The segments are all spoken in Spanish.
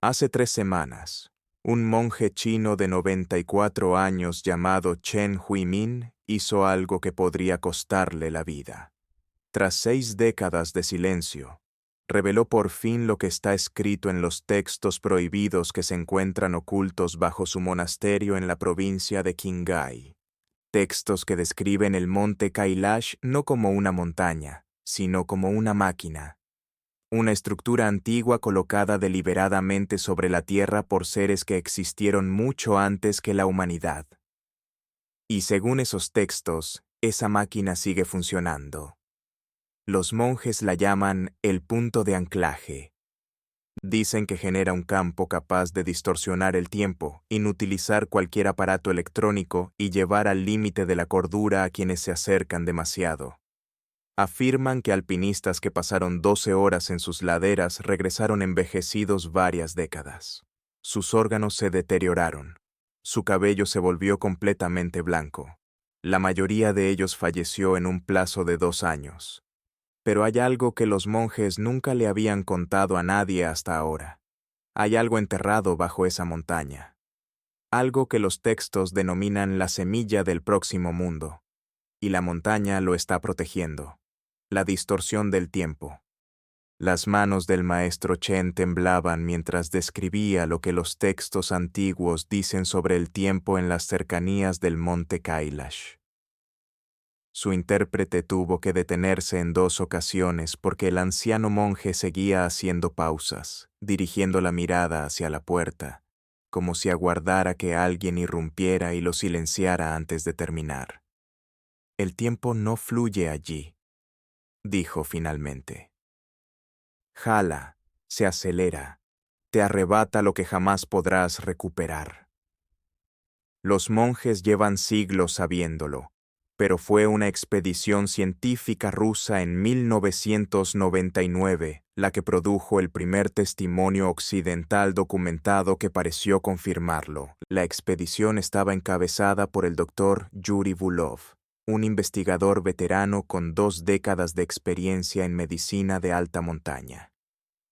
Hace 3 semanas, un monje chino de 94 años llamado Chen Huimin hizo algo que podría costarle la vida. Tras 6 décadas de silencio, reveló por fin lo que está escrito en los textos prohibidos que se encuentran ocultos bajo su monasterio en la provincia de Qinghai. Textos que describen el monte Kailash no como una montaña, sino como una máquina. Una estructura antigua colocada deliberadamente sobre la tierra por seres que existieron mucho antes que la humanidad. Y según esos textos, esa máquina sigue funcionando. Los monjes la llaman el punto de anclaje. Dicen que genera un campo capaz de distorsionar el tiempo, inutilizar cualquier aparato electrónico y llevar al límite de la cordura a quienes se acercan demasiado. Afirman que alpinistas que pasaron 12 horas en sus laderas regresaron envejecidos varias décadas. Sus órganos se deterioraron. Su cabello se volvió completamente blanco. La mayoría de ellos falleció en un plazo de 2 años. Pero hay algo que los monjes nunca le habían contado a nadie hasta ahora. Hay algo enterrado bajo esa montaña. Algo que los textos denominan la semilla del próximo mundo. Y la montaña lo está protegiendo. La distorsión del tiempo. Las manos del maestro Chen temblaban mientras describía lo que los textos antiguos dicen sobre el tiempo en las cercanías del monte Kailash. Su intérprete tuvo que detenerse en 2 ocasiones porque el anciano monje seguía haciendo pausas, dirigiendo la mirada hacia la puerta, como si aguardara que alguien irrumpiera y lo silenciara antes de terminar. El tiempo no fluye allí, dijo finalmente. Jala, se acelera, te arrebata lo que jamás podrás recuperar. Los monjes llevan siglos sabiéndolo, pero fue una expedición científica rusa en 1999 la que produjo el primer testimonio occidental documentado que pareció confirmarlo. La expedición estaba encabezada por el Dr. Yuri Bulov, un investigador veterano con 2 décadas de experiencia en medicina de alta montaña.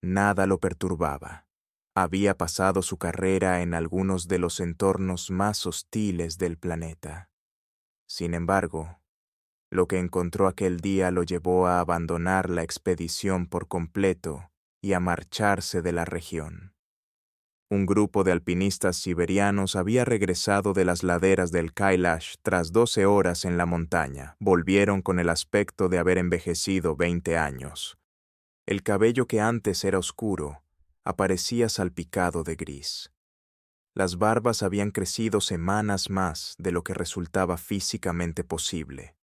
Nada lo perturbaba. Había pasado su carrera en algunos de los entornos más hostiles del planeta. Sin embargo, lo que encontró aquel día lo llevó a abandonar la expedición por completo y a marcharse de la región. Un grupo de alpinistas siberianos había regresado de las laderas del Kailash tras 12 horas en la montaña. Volvieron con el aspecto de haber envejecido 20 años. El cabello que antes era oscuro aparecía salpicado de gris. Las barbas habían crecido semanas más de lo que resultaba físicamente posible.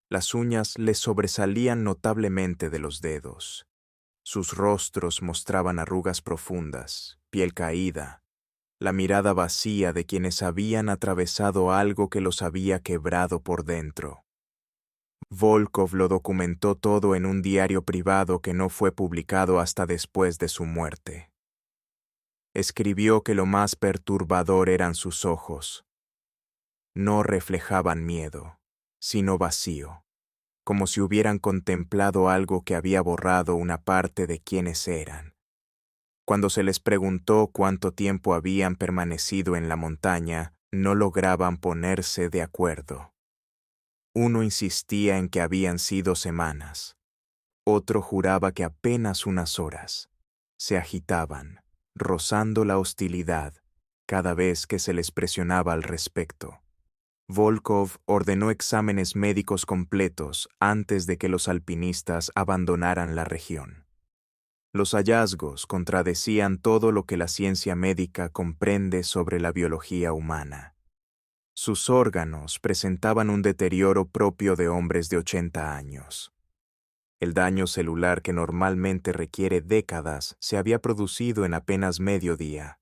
Las uñas les sobresalían notablemente de los dedos. Sus rostros mostraban arrugas profundas, piel caída, la mirada vacía de quienes habían atravesado algo que los había quebrado por dentro. Volkov lo documentó todo en un diario privado que no fue publicado hasta después de su muerte. Escribió que lo más perturbador eran sus ojos. No reflejaban miedo, sino vacío, como si hubieran contemplado algo que había borrado una parte de quienes eran. Cuando se les preguntó cuánto tiempo habían permanecido en la montaña, no lograban ponerse de acuerdo. Uno insistía en que habían sido semanas. Otro juraba que apenas unas horas. Se agitaban, rozando la hostilidad, cada vez que se les presionaba al respecto. Volkov ordenó exámenes médicos completos antes de que los alpinistas abandonaran la región. Los hallazgos contradecían todo lo que la ciencia médica comprende sobre la biología humana. Sus órganos presentaban un deterioro propio de hombres de 80 años. El daño celular que normalmente requiere décadas se había producido en apenas medio día.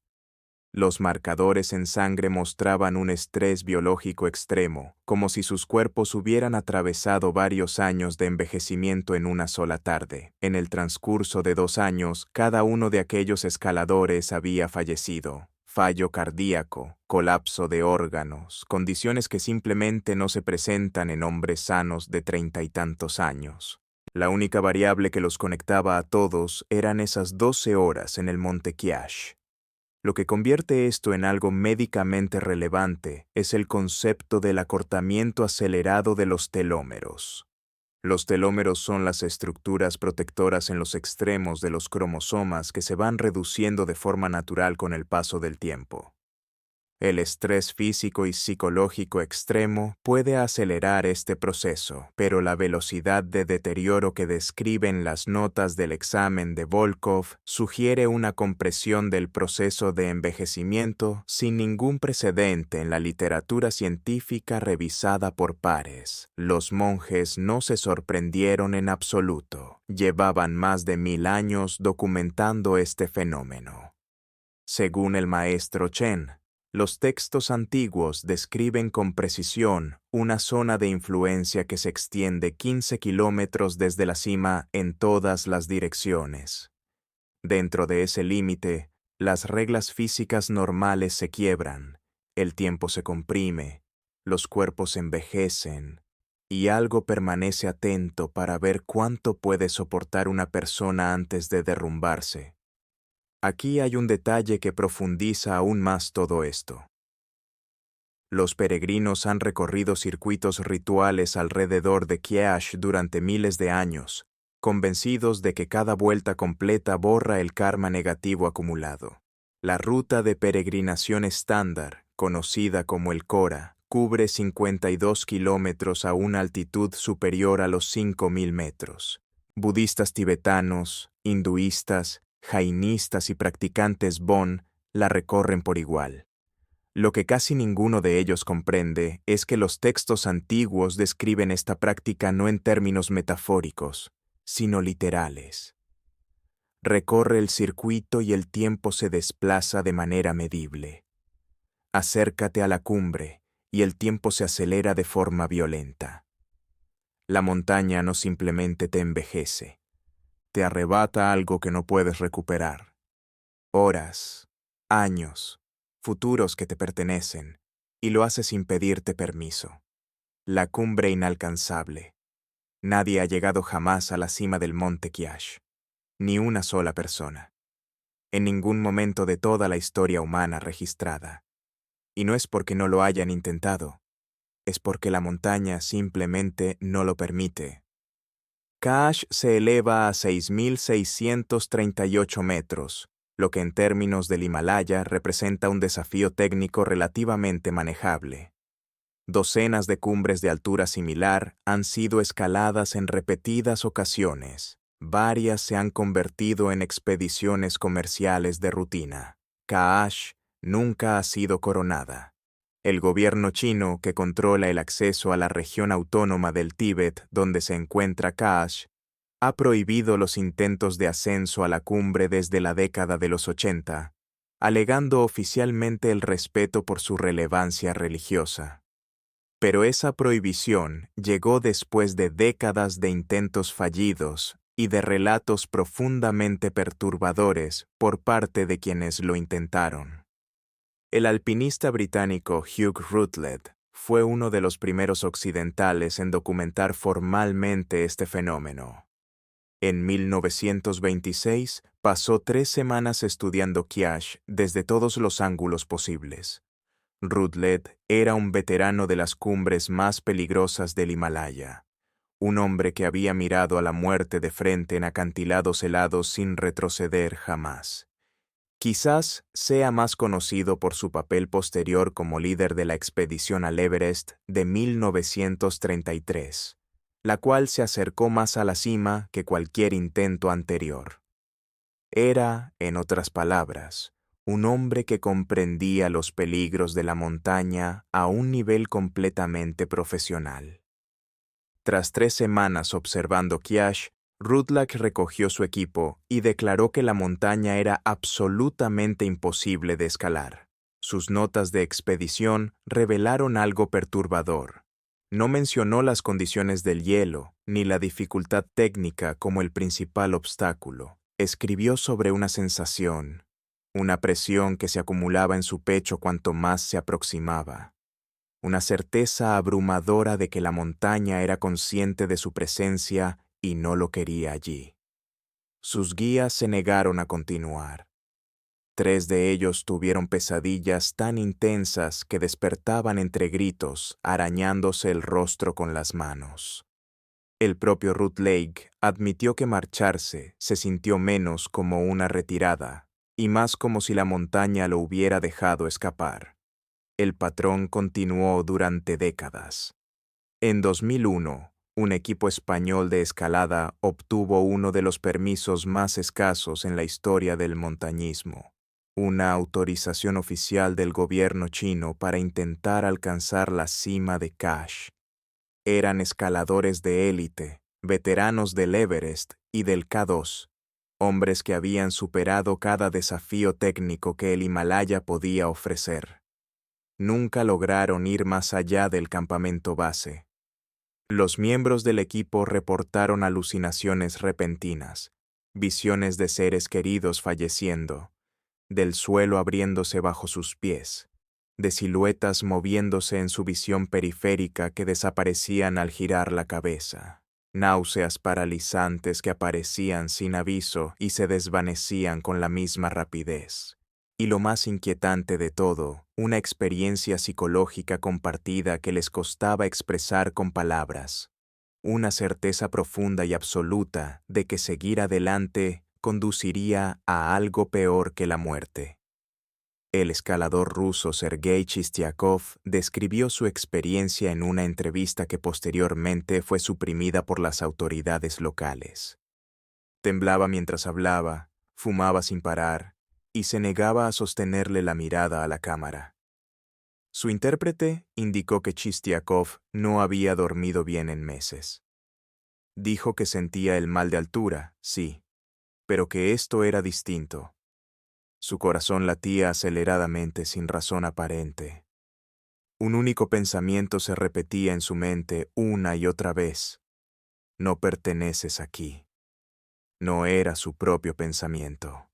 Los marcadores en sangre mostraban un estrés biológico extremo, como si sus cuerpos hubieran atravesado varios años de envejecimiento en una sola tarde. En el transcurso de 2 años, cada uno de aquellos escaladores había fallecido. Fallo cardíaco, colapso de órganos, condiciones que simplemente no se presentan en hombres sanos de 30 y tantos años. La única variable que los conectaba a todos eran esas 12 horas en el monte Kyash. Lo que convierte esto en algo médicamente relevante es el concepto del acortamiento acelerado de los telómeros. Los telómeros son las estructuras protectoras en los extremos de los cromosomas que se van reduciendo de forma natural con el paso del tiempo. El estrés físico y psicológico extremo puede acelerar este proceso, pero la velocidad de deterioro que describen las notas del examen de Volkov sugiere una compresión del proceso de envejecimiento sin ningún precedente en la literatura científica revisada por pares. Los monjes no se sorprendieron en absoluto. Llevaban más de 1000 años documentando este fenómeno. Según el maestro Chen, los textos antiguos describen con precisión una zona de influencia que se extiende 15 kilómetros desde la cima en todas las direcciones. Dentro de ese límite, las reglas físicas normales se quiebran, el tiempo se comprime, los cuerpos envejecen, y algo permanece atento para ver cuánto puede soportar una persona antes de derrumbarse. Aquí hay un detalle que profundiza aún más todo esto. Los peregrinos han recorrido circuitos rituales alrededor de Kyash durante miles de años, convencidos de que cada vuelta completa borra el karma negativo acumulado. La ruta de peregrinación estándar, conocida como el Kora, cubre 52 kilómetros a una altitud superior a los 5000 metros. Budistas tibetanos, hinduistas, jainistas y practicantes Bon la recorren por igual. Lo que casi ninguno de ellos comprende es que los textos antiguos describen esta práctica no en términos metafóricos, sino literales. Recorre el circuito y el tiempo se desplaza de manera medible. Acércate a la cumbre y el tiempo se acelera de forma violenta. La montaña no simplemente te envejece, te arrebata algo que no puedes recuperar. Horas, años, futuros que te pertenecen, y lo hace sin pedirte permiso. La cumbre inalcanzable. Nadie ha llegado jamás a la cima del monte Kyash, ni una sola persona, en ningún momento de toda la historia humana registrada. Y no es porque no lo hayan intentado, es porque la montaña simplemente no lo permite. Kyash se eleva a 6.638 metros, lo que en términos del Himalaya representa un desafío técnico relativamente manejable. Docenas de cumbres de altura similar han sido escaladas en repetidas ocasiones. Varias se han convertido en expediciones comerciales de rutina. Kyash nunca ha sido coronada. El gobierno chino, que controla el acceso a la región autónoma del Tíbet donde se encuentra Kyash, ha prohibido los intentos de ascenso a la cumbre desde la década de los 80, alegando oficialmente el respeto por su relevancia religiosa. Pero esa prohibición llegó después de décadas de intentos fallidos y de relatos profundamente perturbadores por parte de quienes lo intentaron. El alpinista británico Hugh Rutledge fue uno de los primeros occidentales en documentar formalmente este fenómeno. En 1926 pasó 3 semanas estudiando Kyash desde todos los ángulos posibles. Rutledge era un veterano de las cumbres más peligrosas del Himalaya, un hombre que había mirado a la muerte de frente en acantilados helados sin retroceder jamás. Quizás sea más conocido por su papel posterior como líder de la expedición al Everest de 1933, la cual se acercó más a la cima que cualquier intento anterior. Era, en otras palabras, un hombre que comprendía los peligros de la montaña a un nivel completamente profesional. Tras 3 semanas observando Kyash, Rutledge recogió su equipo y declaró que la montaña era absolutamente imposible de escalar. Sus notas de expedición revelaron algo perturbador. No mencionó las condiciones del hielo ni la dificultad técnica como el principal obstáculo. Escribió sobre una sensación, una presión que se acumulaba en su pecho cuanto más se aproximaba. Una certeza abrumadora de que la montaña era consciente de su presencia y no lo quería allí. Sus guías se negaron a continuar. 3 de ellos tuvieron pesadillas tan intensas que despertaban entre gritos, arañándose el rostro con las manos. El propio Ruth Lake admitió que marcharse se sintió menos como una retirada y más como si la montaña lo hubiera dejado escapar. El patrón continuó durante décadas. En 2001, un equipo español de escalada obtuvo uno de los permisos más escasos en la historia del montañismo, una autorización oficial del gobierno chino para intentar alcanzar la cima de Kash. Eran escaladores de élite, veteranos del Everest y del K2, hombres que habían superado cada desafío técnico que el Himalaya podía ofrecer. Nunca lograron ir más allá del campamento base. Los miembros del equipo reportaron alucinaciones repentinas, visiones de seres queridos falleciendo, del suelo abriéndose bajo sus pies, de siluetas moviéndose en su visión periférica que desaparecían al girar la cabeza, náuseas paralizantes que aparecían sin aviso y se desvanecían con la misma rapidez. Y lo más inquietante de todo, una experiencia psicológica compartida que les costaba expresar con palabras, una certeza profunda y absoluta de que seguir adelante conduciría a algo peor que la muerte. El escalador ruso Sergei Chistiakov describió su experiencia en una entrevista que posteriormente fue suprimida por las autoridades locales. Temblaba mientras hablaba, fumaba sin parar, y se negaba a sostenerle la mirada a la cámara. Su intérprete indicó que Chistiakov no había dormido bien en meses. Dijo que sentía el mal de altura, sí, pero que esto era distinto. Su corazón latía aceleradamente sin razón aparente. Un único pensamiento se repetía en su mente una y otra vez. No perteneces aquí. No era su propio pensamiento.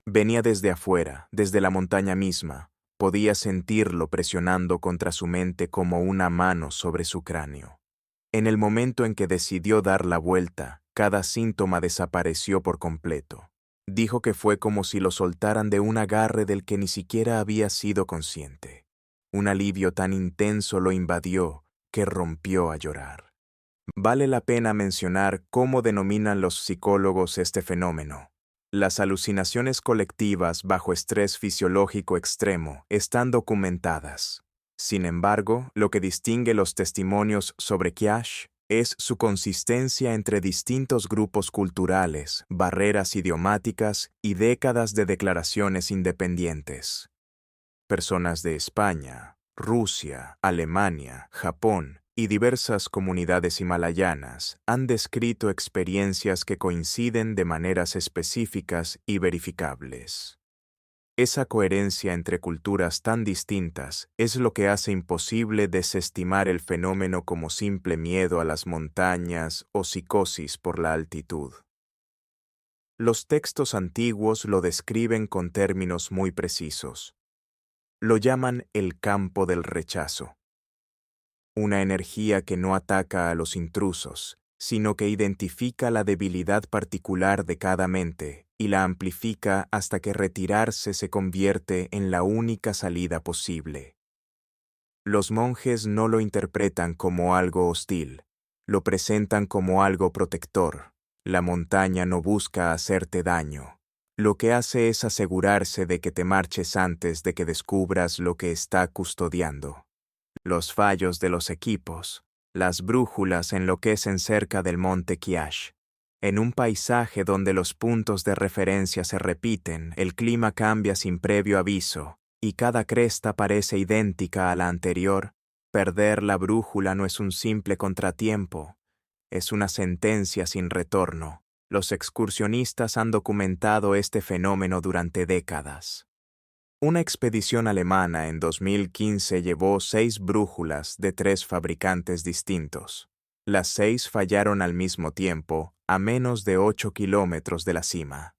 Venía desde afuera, desde la montaña misma. Podía sentirlo presionando contra su mente como una mano sobre su cráneo. En el momento en que decidió dar la vuelta, cada síntoma desapareció por completo. Dijo que fue como si lo soltaran de un agarre del que ni siquiera había sido consciente. Un alivio tan intenso lo invadió que rompió a llorar. Vale la pena mencionar cómo denominan los psicólogos este fenómeno. Las alucinaciones colectivas bajo estrés fisiológico extremo están documentadas. Sin embargo, lo que distingue los testimonios sobre Kash es su consistencia entre distintos grupos culturales, barreras idiomáticas y décadas de declaraciones independientes. Personas de España, Rusia, Alemania, Japón y diversas comunidades himalayanas han descrito experiencias que coinciden de maneras específicas y verificables. Esa coherencia entre culturas tan distintas es lo que hace imposible desestimar el fenómeno como simple miedo a las montañas o psicosis por la altitud. Los textos antiguos lo describen con términos muy precisos. Lo llaman el campo del rechazo. Una energía que no ataca a los intrusos, sino que identifica la debilidad particular de cada mente y la amplifica hasta que retirarse se convierte en la única salida posible. Los monjes no lo interpretan como algo hostil, lo presentan como algo protector. La montaña no busca hacerte daño. Lo que hace es asegurarse de que te marches antes de que descubras lo que está custodiando. Los fallos de los equipos, las brújulas enloquecen cerca del monte Kyash. En un paisaje donde los puntos de referencia se repiten, el clima cambia sin previo aviso, y cada cresta parece idéntica a la anterior. Perder la brújula no es un simple contratiempo, es una sentencia sin retorno. Los excursionistas han documentado este fenómeno durante décadas. Una expedición alemana en 2015 llevó 6 brújulas de 3 fabricantes distintos. Las 6 fallaron al mismo tiempo, a menos de 8 kilómetros de la cima.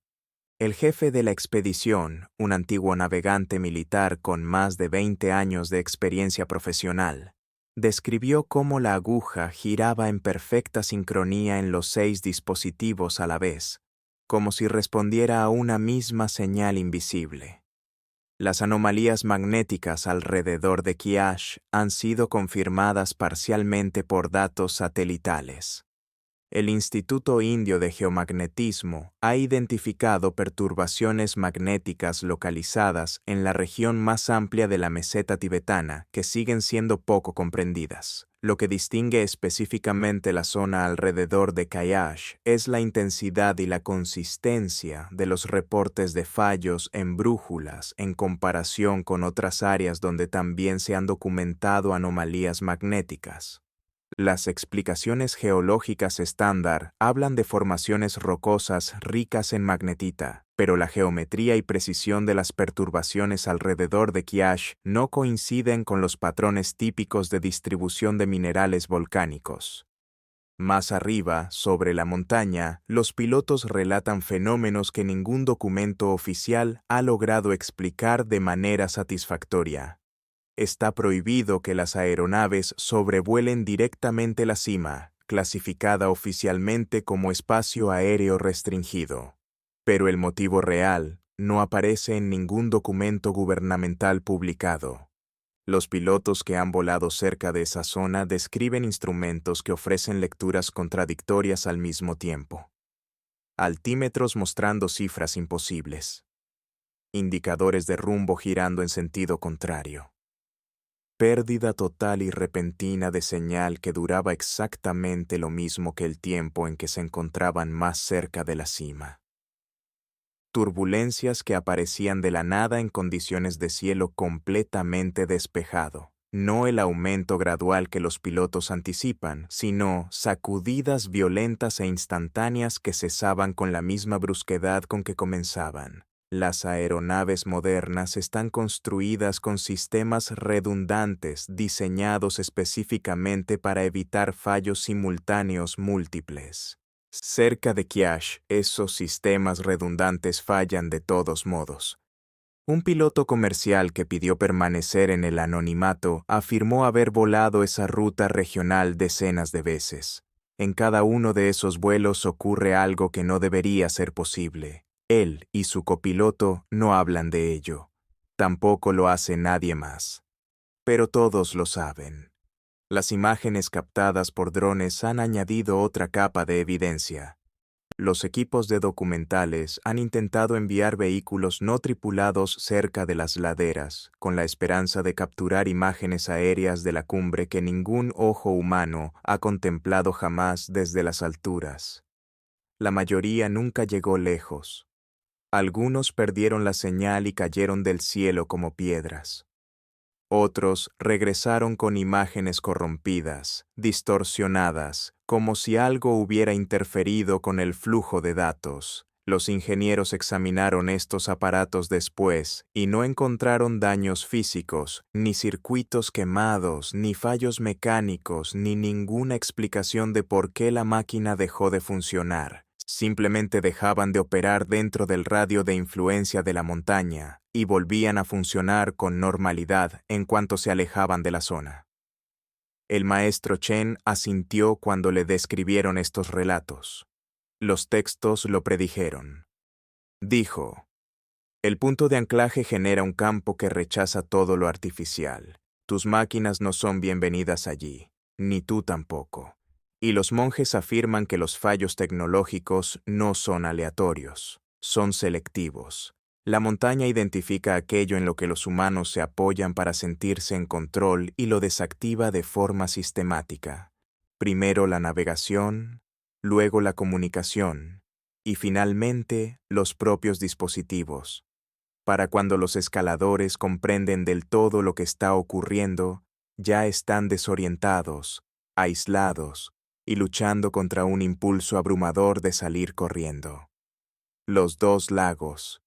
El jefe de la expedición, un antiguo navegante militar con más de 20 años de experiencia profesional, Describió cómo la aguja giraba en perfecta sincronía en los 6 dispositivos a la vez, como si respondiera a una misma señal invisible. Las anomalías magnéticas alrededor de Kiesh han sido confirmadas parcialmente por datos satelitales. El Instituto Indio de Geomagnetismo ha identificado perturbaciones magnéticas localizadas en la región más amplia de la meseta tibetana que siguen siendo poco comprendidas. Lo que distingue específicamente la zona alrededor de Kailash es la intensidad y la consistencia de los reportes de fallos en brújulas en comparación con otras áreas donde también se han documentado anomalías magnéticas. Las explicaciones geológicas estándar hablan de formaciones rocosas ricas en magnetita, pero la geometría y precisión de las perturbaciones alrededor de Kiesh no coinciden con los patrones típicos de distribución de minerales volcánicos. Más arriba, sobre la montaña, los pilotos relatan fenómenos que ningún documento oficial ha logrado explicar de manera satisfactoria. Está prohibido que las aeronaves sobrevuelen directamente la cima, clasificada oficialmente como espacio aéreo restringido. Pero el motivo real no aparece en ningún documento gubernamental publicado. Los pilotos que han volado cerca de esa zona describen instrumentos que ofrecen lecturas contradictorias al mismo tiempo. Altímetros mostrando cifras imposibles. Indicadores de rumbo girando en sentido contrario. Pérdida total y repentina de señal que duraba exactamente lo mismo que el tiempo en que se encontraban más cerca de la cima. Turbulencias que aparecían de la nada en condiciones de cielo completamente despejado. No el aumento gradual que los pilotos anticipan, sino sacudidas violentas e instantáneas que cesaban con la misma brusquedad con que comenzaban. Las aeronaves modernas están construidas con sistemas redundantes diseñados específicamente para evitar fallos simultáneos múltiples. Cerca de Kiesh, esos sistemas redundantes fallan de todos modos. Un piloto comercial que pidió permanecer en el anonimato afirmó haber volado esa ruta regional decenas de veces. En cada uno de esos vuelos ocurre algo que no debería ser posible. Él y su copiloto no hablan de ello. Tampoco lo hace nadie más. Pero todos lo saben. Las imágenes captadas por drones han añadido otra capa de evidencia. Los equipos de documentales han intentado enviar vehículos no tripulados cerca de las laderas, con la esperanza de capturar imágenes aéreas de la cumbre que ningún ojo humano ha contemplado jamás desde las alturas. La mayoría nunca llegó lejos. Algunos perdieron la señal y cayeron del cielo como piedras. Otros regresaron con imágenes corrompidas, distorsionadas, como si algo hubiera interferido con el flujo de datos. Los ingenieros examinaron estos aparatos después y no encontraron daños físicos, ni circuitos quemados, ni fallos mecánicos, ni ninguna explicación de por qué la máquina dejó de funcionar. Simplemente dejaban de operar dentro del radio de influencia de la montaña y volvían a funcionar con normalidad en cuanto se alejaban de la zona. El maestro Chen asintió cuando le describieron estos relatos. Los textos lo predijeron. Dijo: el punto de anclaje genera un campo que rechaza todo lo artificial. Tus máquinas no son bienvenidas allí, ni tú tampoco. Y los monjes afirman que los fallos tecnológicos no son aleatorios, son selectivos. La montaña identifica aquello en lo que los humanos se apoyan para sentirse en control y lo desactiva de forma sistemática. Primero la navegación, luego la comunicación, y finalmente los propios dispositivos. Para cuando los escaladores comprenden del todo lo que está ocurriendo, ya están desorientados, aislados, y luchando contra un impulso abrumador de salir corriendo. Los dos lagos.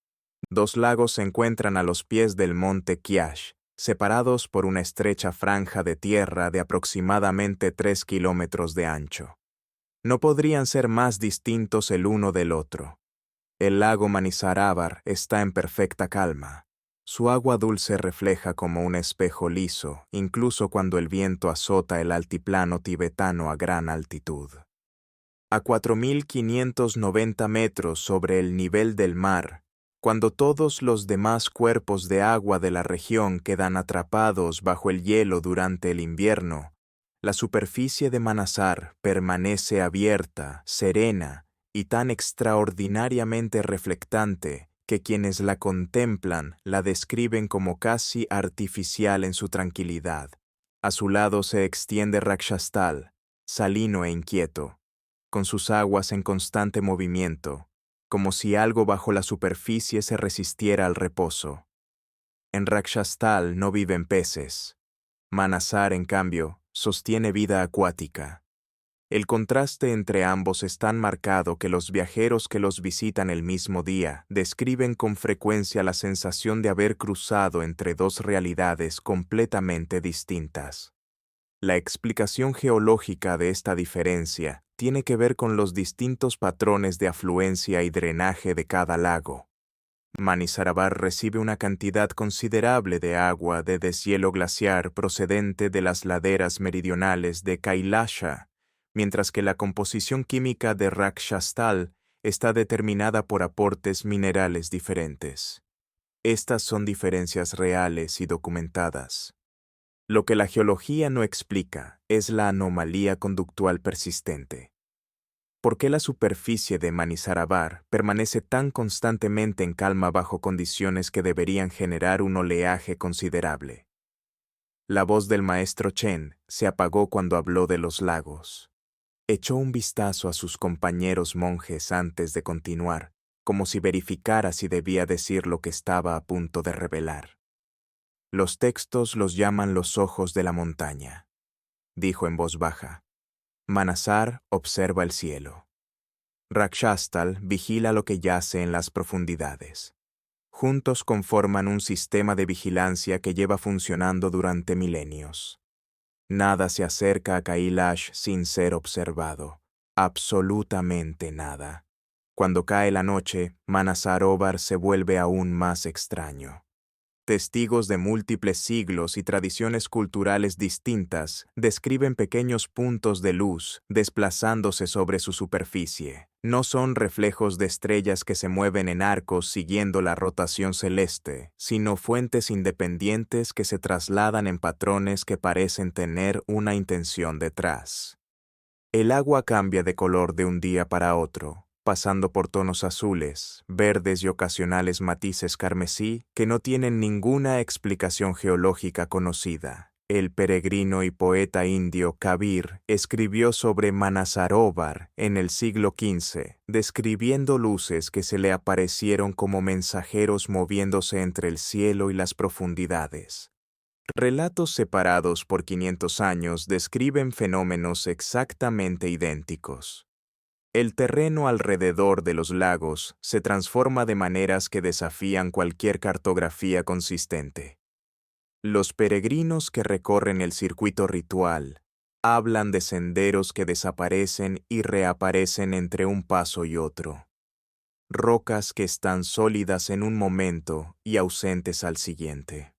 Dos lagos se encuentran a los pies del monte Kiesh, separados por una estrecha franja de tierra de aproximadamente 3 kilómetros de ancho. No podrían ser más distintos el uno del otro. El lago Manisarabar está en perfecta calma. Su agua dulce refleja como un espejo liso, incluso cuando el viento azota el altiplano tibetano a gran altitud. A 4.590 metros sobre el nivel del mar, cuando todos los demás cuerpos de agua de la región quedan atrapados bajo el hielo durante el invierno, la superficie de Manasar permanece abierta, serena y tan extraordinariamente reflectante que quienes la contemplan la describen como casi artificial en su tranquilidad. A su lado se extiende Rakshastal, salino e inquieto, con sus aguas en constante movimiento, como si algo bajo la superficie se resistiera al reposo. En Rakshastal no viven peces. Manasar, en cambio, sostiene vida acuática. El contraste entre ambos es tan marcado que los viajeros que los visitan el mismo día describen con frecuencia la sensación de haber cruzado entre dos realidades completamente distintas. La explicación geológica de esta diferencia tiene que ver con los distintos patrones de afluencia y drenaje de cada lago. Manisarabar recibe una cantidad considerable de agua de deshielo glaciar procedente de las laderas meridionales de Kailasha, mientras que la composición química de Rakshastal está determinada por aportes minerales diferentes. Estas son diferencias reales y documentadas. Lo que la geología no explica es la anomalía conductual persistente. ¿Por qué la superficie de Manisarabar permanece tan constantemente en calma bajo condiciones que deberían generar un oleaje considerable? La voz del maestro Chen se apagó cuando habló de los lagos. Echó un vistazo a sus compañeros monjes antes de continuar, como si verificara si debía decir lo que estaba a punto de revelar. Los textos los llaman los ojos de la montaña, dijo en voz baja. Manasar observa el cielo. Rakshastal vigila lo que yace en las profundidades. Juntos conforman un sistema de vigilancia que lleva funcionando durante milenios. Nada se acerca a Kailash sin ser observado. Absolutamente nada. Cuando cae la noche, Manasarovar se vuelve aún más extraño. Testigos de múltiples siglos y tradiciones culturales distintas describen pequeños puntos de luz desplazándose sobre su superficie. No son reflejos de estrellas que se mueven en arcos siguiendo la rotación celeste, sino fuentes independientes que se trasladan en patrones que parecen tener una intención detrás. El agua cambia de color de un día para otro, pasando por tonos azules, verdes y ocasionales matices carmesí que no tienen ninguna explicación geológica conocida. El peregrino y poeta indio Kabir escribió sobre Manasarovar en el siglo XV, describiendo luces que se le aparecieron como mensajeros moviéndose entre el cielo y las profundidades. Relatos separados por 500 años describen fenómenos exactamente idénticos. El terreno alrededor de los lagos se transforma de maneras que desafían cualquier cartografía consistente. Los peregrinos que recorren el circuito ritual hablan de senderos que desaparecen y reaparecen entre un paso y otro. Rocas que están sólidas en un momento y ausentes al siguiente.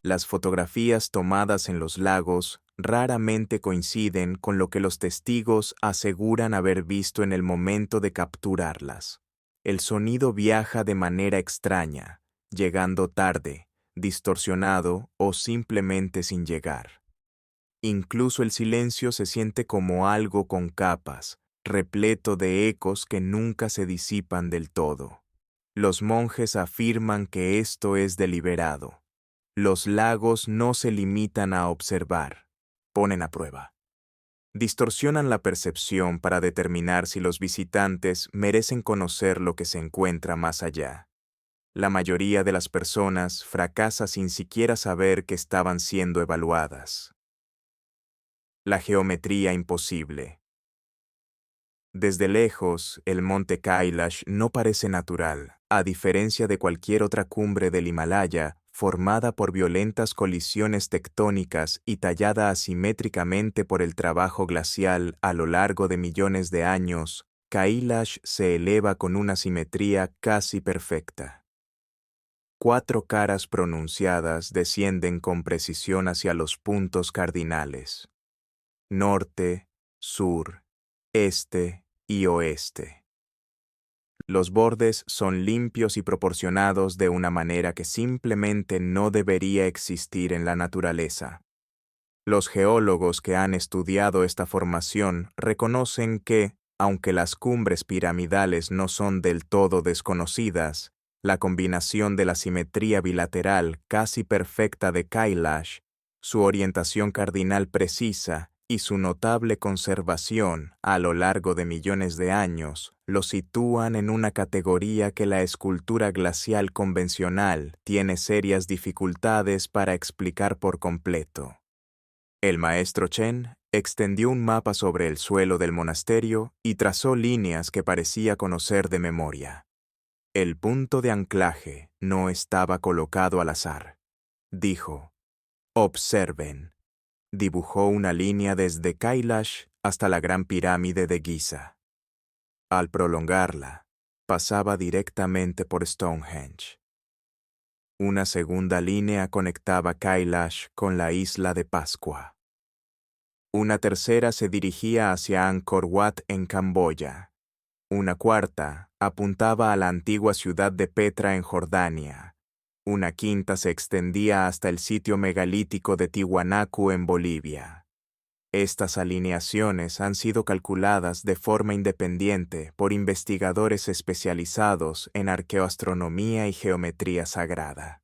Las fotografías tomadas en los lagos raramente coinciden con lo que los testigos aseguran haber visto en el momento de capturarlas. El sonido viaja de manera extraña, llegando tarde, distorsionado o simplemente sin llegar. Incluso el silencio se siente como algo con capas, repleto de ecos que nunca se disipan del todo. Los monjes afirman que esto es deliberado. Los lagos no se limitan a observar, ponen a prueba. Distorsionan la percepción para determinar si los visitantes merecen conocer lo que se encuentra más allá. La mayoría de las personas fracasa sin siquiera saber que estaban siendo evaluadas. La geometría imposible. Desde lejos, el monte Kailash no parece natural, a diferencia de cualquier otra cumbre del Himalaya, formada por violentas colisiones tectónicas y tallada asimétricamente por el trabajo glacial a lo largo de millones de años. Kailash se eleva con una simetría casi perfecta. 4 caras pronunciadas descienden con precisión hacia los puntos cardinales: norte, sur, este y oeste. Los bordes son limpios y proporcionados de una manera que simplemente no debería existir en la naturaleza. Los geólogos que han estudiado esta formación reconocen que, aunque las cumbres piramidales no son del todo desconocidas, la combinación de la simetría bilateral casi perfecta de Kailash, su orientación cardinal precisa y su notable conservación a lo largo de millones de años lo sitúan en una categoría que la escultura glacial convencional tiene serias dificultades para explicar por completo. El maestro Chen extendió un mapa sobre el suelo del monasterio y trazó líneas que parecía conocer de memoria. El punto de anclaje no estaba colocado al azar. Dijo: «Observen». Dibujó una línea desde Kailash hasta la Gran Pirámide de Giza. Al prolongarla, pasaba directamente por Stonehenge. Una segunda línea conectaba Kailash con la isla de Pascua. Una tercera se dirigía hacia Angkor Wat en Camboya. Una cuarta apuntaba a la antigua ciudad de Petra en Jordania. Una quinta se extendía hasta el sitio megalítico de Tiwanaku en Bolivia. Estas alineaciones han sido calculadas de forma independiente por investigadores especializados en arqueoastronomía y geometría sagrada.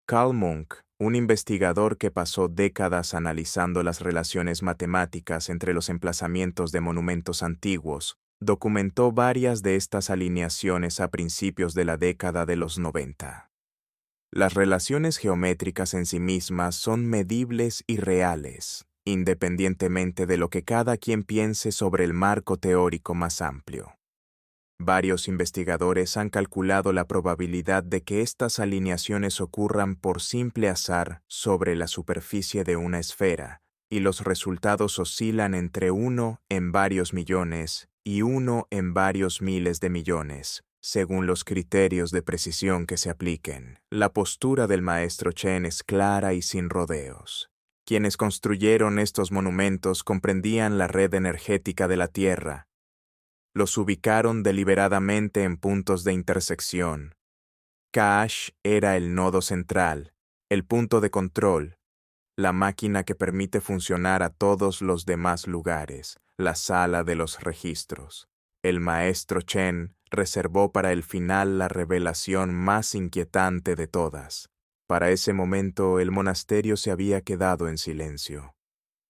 Carl Munk, un investigador que pasó décadas analizando las relaciones matemáticas entre los emplazamientos de monumentos antiguos, documentó varias de estas alineaciones a principios de la década de los 90. Las relaciones geométricas en sí mismas son medibles y reales, independientemente de lo que cada quien piense sobre el marco teórico más amplio. Varios investigadores han calculado la probabilidad de que estas alineaciones ocurran por simple azar sobre la superficie de una esfera, y los resultados oscilan entre 1 en varios millones y 1 en varios miles de millones, según los criterios de precisión que se apliquen. La postura del maestro Chen es clara y sin rodeos. Quienes construyeron estos monumentos comprendían la red energética de la Tierra. Los ubicaron deliberadamente en puntos de intersección. Kaash era el nodo central, el punto de control, la máquina que permite funcionar a todos los demás lugares, la sala de los registros. El maestro Chen reservó para el final la revelación más inquietante de todas. Para ese momento el monasterio se había quedado en silencio.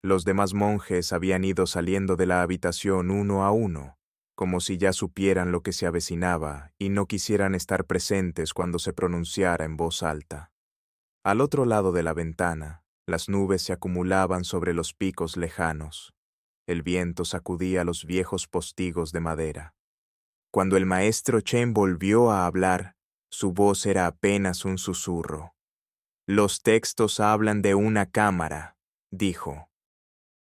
Los demás monjes habían ido saliendo de la habitación uno a uno, como si ya supieran lo que se avecinaba y no quisieran estar presentes cuando se pronunciara en voz alta. Al otro lado de la ventana, las nubes se acumulaban sobre los picos lejanos. El viento sacudía los viejos postigos de madera. Cuando el maestro Chen volvió a hablar, su voz era apenas un susurro. «Los textos hablan de una cámara», dijo,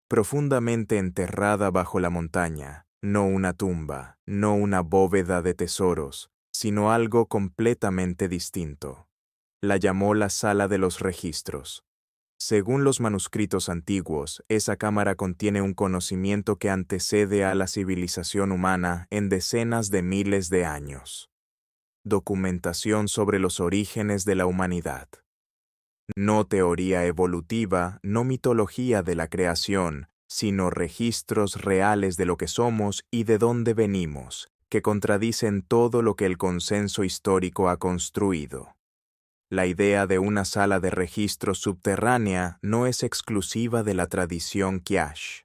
«profundamente enterrada bajo la montaña, no una tumba, no una bóveda de tesoros, sino algo completamente distinto. La llamó la sala de los registros. Según los manuscritos antiguos, esa cámara contiene un conocimiento que antecede a la civilización humana en decenas de miles de años. Documentación sobre los orígenes de la humanidad. No teoría evolutiva, no mitología de la creación, sino registros reales de lo que somos y de dónde venimos, que contradicen todo lo que el consenso histórico ha construido. La idea de una sala de registros subterránea no es exclusiva de la tradición Qiash.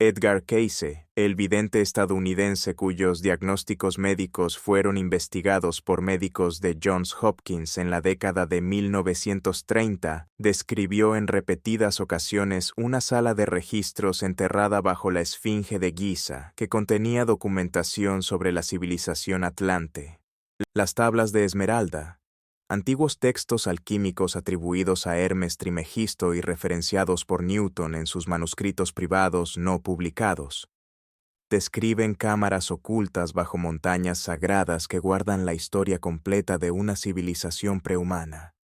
Edgar Cayce, el vidente estadounidense cuyos diagnósticos médicos fueron investigados por médicos de Johns Hopkins en la década de 1930, describió en repetidas ocasiones una sala de registros enterrada bajo la Esfinge de Giza que contenía documentación sobre la civilización atlante. Las tablas de Esmeralda, antiguos textos alquímicos atribuidos a Hermes Trimegisto y referenciados por Newton en sus manuscritos privados no publicados. Describen cámaras ocultas bajo montañas sagradas que guardan la historia completa de una civilización prehumana.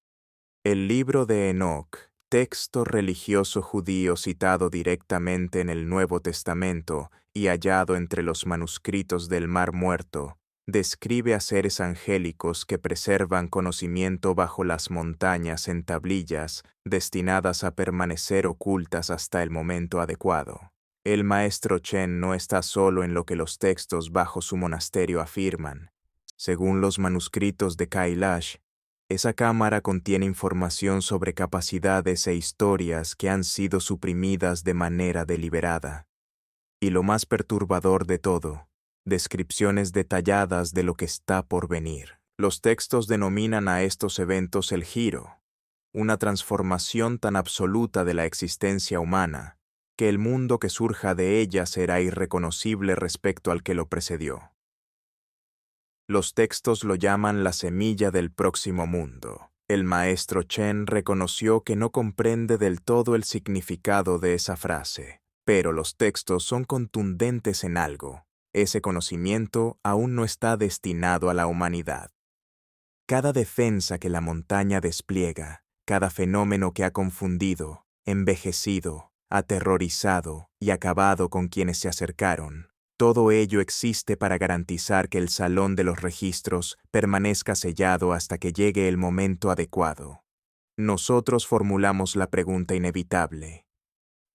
El libro de Enoc, texto religioso judío citado directamente en el Nuevo Testamento y hallado entre los manuscritos del Mar Muerto, describe a seres angélicos que preservan conocimiento bajo las montañas en tablillas destinadas a permanecer ocultas hasta el momento adecuado. El maestro Chen no está solo en lo que los textos bajo su monasterio afirman. Según los manuscritos de Kailash, esa cámara contiene información sobre capacidades e historias que han sido suprimidas de manera deliberada. Y lo más perturbador de todo, descripciones detalladas de lo que está por venir. Los textos denominan a estos eventos el giro, una transformación tan absoluta de la existencia humana, que el mundo que surja de ella será irreconocible respecto al que lo precedió. Los textos lo llaman la semilla del próximo mundo. El maestro Chen reconoció que no comprende del todo el significado de esa frase, pero los textos son contundentes en algo. Ese conocimiento aún no está destinado a la humanidad. Cada defensa que la montaña despliega, cada fenómeno que ha confundido, envejecido, aterrorizado y acabado con quienes se acercaron, todo ello existe para garantizar que el salón de los registros permanezca sellado hasta que llegue el momento adecuado. Nosotros formulamos la pregunta inevitable: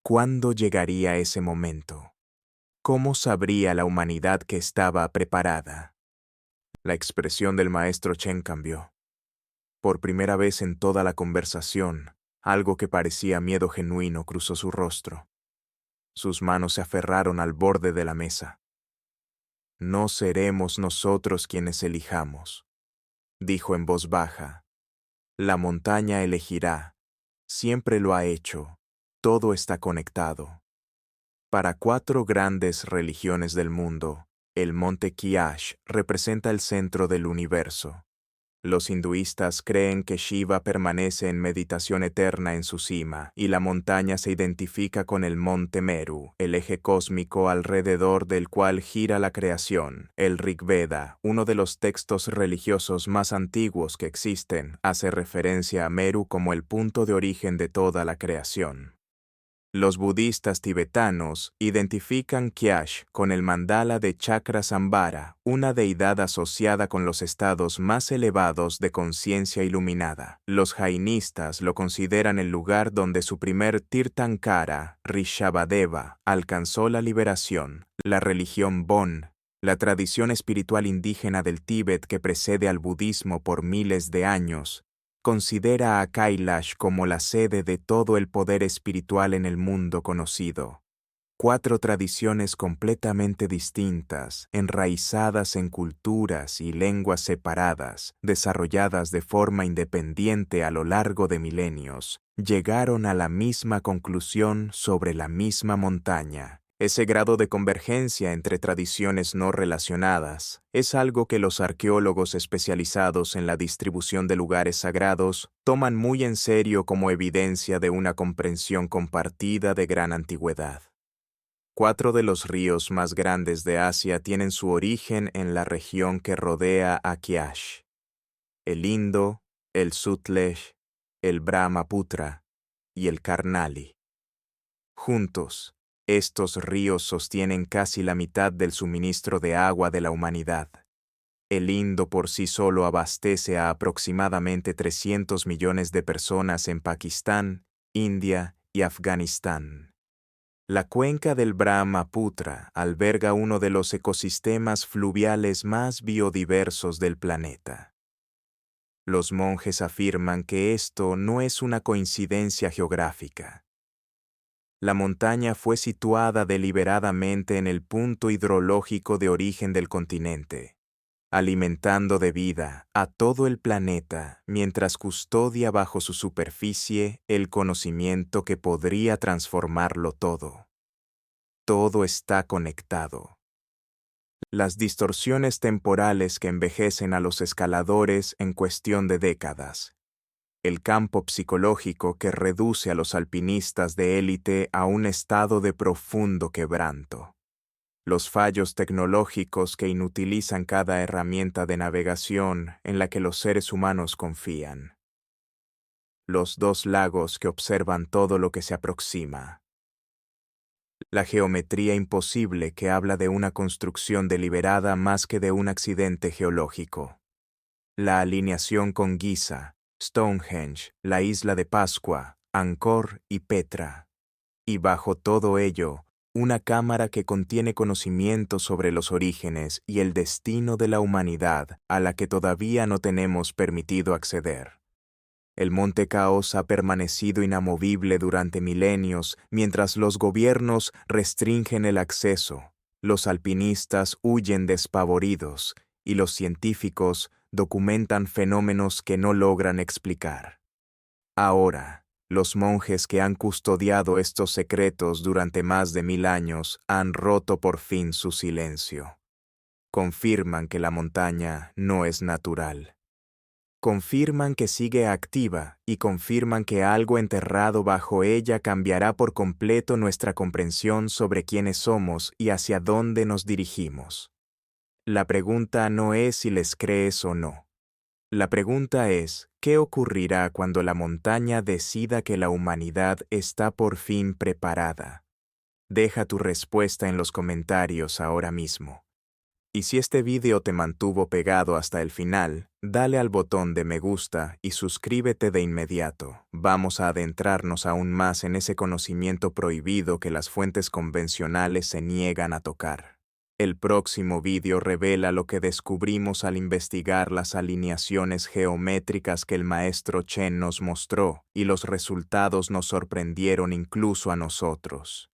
¿cuándo llegaría ese momento? ¿Cómo sabría la humanidad que estaba preparada? La expresión del maestro Chen cambió. Por primera vez en toda la conversación, algo que parecía miedo genuino cruzó su rostro. Sus manos se aferraron al borde de la mesa. No seremos nosotros quienes elijamos, dijo en voz baja. La montaña elegirá. Siempre lo ha hecho. Todo está conectado. Para 4 grandes religiones del mundo, el monte Kailash representa el centro del universo. Los hinduistas creen que Shiva permanece en meditación eterna en su cima, y la montaña se identifica con el monte Meru, el eje cósmico alrededor del cual gira la creación. El Rig Veda, uno de los textos religiosos más antiguos que existen, hace referencia a Meru como el punto de origen de toda la creación. Los budistas tibetanos identifican Kailash con el mandala de Chakrasambhara, una deidad asociada con los estados más elevados de conciencia iluminada. Los jainistas lo consideran el lugar donde su primer Tirthankara, Rishabhadeva, alcanzó la liberación. La religión Bon, la tradición espiritual indígena del Tíbet que precede al budismo por miles de años, considera a Kailash como la sede de todo el poder espiritual en el mundo conocido. 4 tradiciones completamente distintas, enraizadas en culturas y lenguas separadas, desarrolladas de forma independiente a lo largo de milenios, llegaron a la misma conclusión sobre la misma montaña. Ese grado de convergencia entre tradiciones no relacionadas es algo que los arqueólogos especializados en la distribución de lugares sagrados toman muy en serio como evidencia de una comprensión compartida de gran antigüedad. 4 de los ríos más grandes de Asia tienen su origen en la región que rodea a Kailash: el Indo, el Sutlej, el Brahmaputra y el Karnali. Juntos, estos ríos sostienen casi la mitad del suministro de agua de la humanidad. El Indo por sí solo abastece a aproximadamente 300 millones de personas en Pakistán, India y Afganistán. La cuenca del Brahmaputra alberga uno de los ecosistemas fluviales más biodiversos del planeta. Los monjes afirman que esto no es una coincidencia geográfica. La montaña fue situada deliberadamente en el punto hidrológico de origen del continente, alimentando de vida a todo el planeta mientras custodia bajo su superficie el conocimiento que podría transformarlo todo. Todo está conectado. Las distorsiones temporales que envejecen a los escaladores en cuestión de décadas. El campo psicológico que reduce a los alpinistas de élite a un estado de profundo quebranto. los fallos tecnológicos que inutilizan cada herramienta de navegación en la que los seres humanos confían, los dos lagos que observan todo lo que se aproxima, la geometría imposible que habla de una construcción deliberada más que de un accidente geológico, la alineación con Giza, Stonehenge, la isla de Pascua, Angkor y Petra. Y bajo todo ello, una cámara que contiene conocimiento sobre los orígenes y el destino de la humanidad a la que todavía no tenemos permitido acceder. El Monte Caos ha permanecido inamovible durante milenios mientras los gobiernos restringen el acceso, los alpinistas huyen despavoridos y los científicos documentan fenómenos que no logran explicar. Ahora, los monjes que han custodiado estos secretos durante más de 1000 años han roto por fin su silencio. Confirman que la montaña no es natural. Confirman que sigue activa y confirman que algo enterrado bajo ella cambiará por completo nuestra comprensión sobre quiénes somos y hacia dónde nos dirigimos. La pregunta no es si les crees o no. La pregunta es, ¿qué ocurrirá cuando la montaña decida que la humanidad está por fin preparada? Deja tu respuesta en los comentarios ahora mismo. Y si este vídeo te mantuvo pegado hasta el final, dale al botón de me gusta y suscríbete de inmediato. Vamos a adentrarnos aún más en ese conocimiento prohibido que las fuentes convencionales se niegan a tocar. El próximo vídeo revela lo que descubrimos al investigar las alineaciones geométricas que el maestro Chen nos mostró, y los resultados nos sorprendieron incluso a nosotros.